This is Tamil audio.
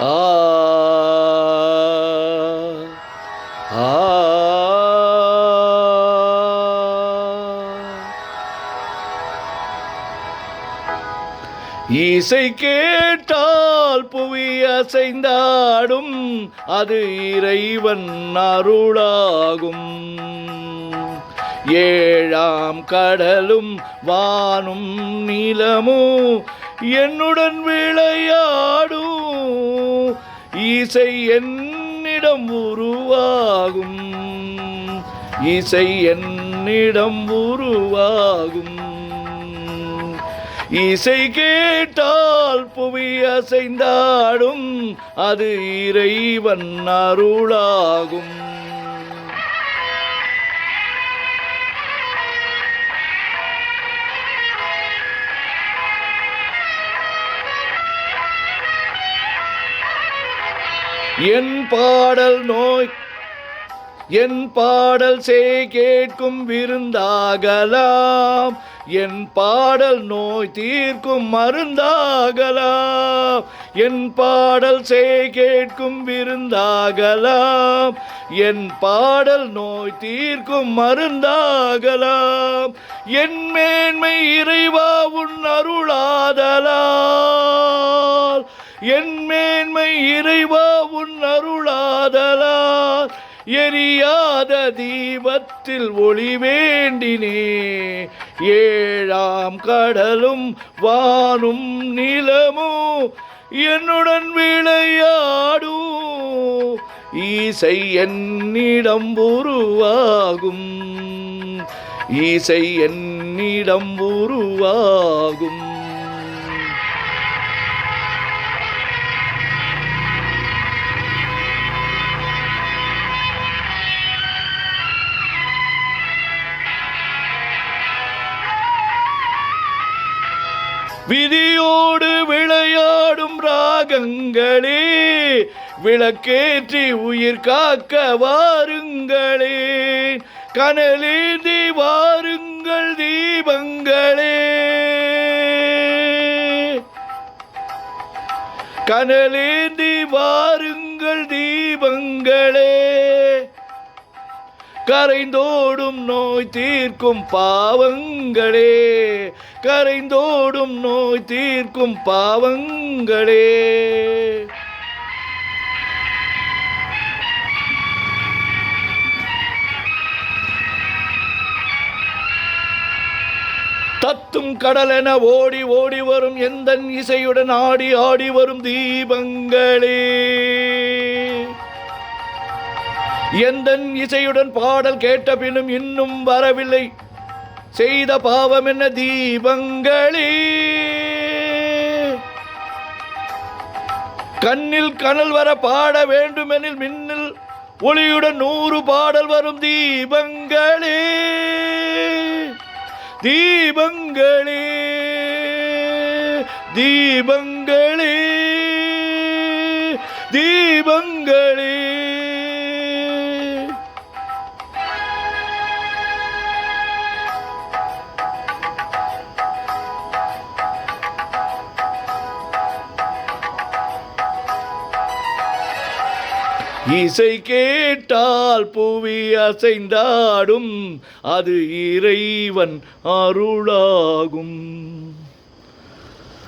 ஆ ஆ இசை கேட்டால் புவி அசைந்தாடும், அது இறைவன் அருளாகும். ஏழாம் கடலும் வானும் நிலமும் என்னுடன் விளையாடும், இசை என்னிடம் உருவாகும். இசை என்னிடம் உருவாகும். இசை கேட்டால் புவி அசைந்தாடும், அது இறைவன் அருளாகும். என் பாடல் செய் கேட்கும் விருந்தாகலாம், என் பாடல் நோய் தீர்க்கும் மருந்தாகலாம். என் பாடல் செய் கேட்கும் விருந்தாகலாம், என் பாடல் நோய் தீர்க்கும் மருந்தாகலாம். என் மேன்மை இறைவா உன் அருளாதலால், என் மேன்மை இறைவா உன் அருளாதலால். எரியாத தீபத்தில் ஒளி வேண்டினே, ஏழாம் கடலும் வானும் நிலமும் என்னுடன் விளையாடும், இசை என்னிடம் உருவாகும். இசை என்னிடம் உருவாகும். விதியோடு விளையாடும் ராகங்களே, விளக்கேற்றி உயிர் காக்க வாருங்களே. கனலேந்தி வாருங்கள் தீபங்களே, கனலேந்தி வாருங்கள் தீபங்களே. கரைந்தோடும் நோய் தீர்க்கும் பாவங்களே, கரைந்தோடும் நோய் தீர்க்கும் பாவங்களே. தத்தும் கடலென ஓடி ஓடி வரும் எந்தன் இசையுடன் ஆடி ஆடி வரும் தீபங்களே. எந்தன் இசையுடன் பாடல் கேட்ட பின்னும் இன்னும் வரவில்லை, செய்த பாவம் என்ன தீபங்களே. கண்ணில் கனல் வர பாட வேண்டுமெனில் மின்னல் ஒளியுடன் 100 பாடல் வரும் தீபங்களே. தீபங்களே, தீபங்களே, தீபங்களே. இசை கேட்டால் புவி அசைந்தாடும், அது இறைவன் அருளாகும்.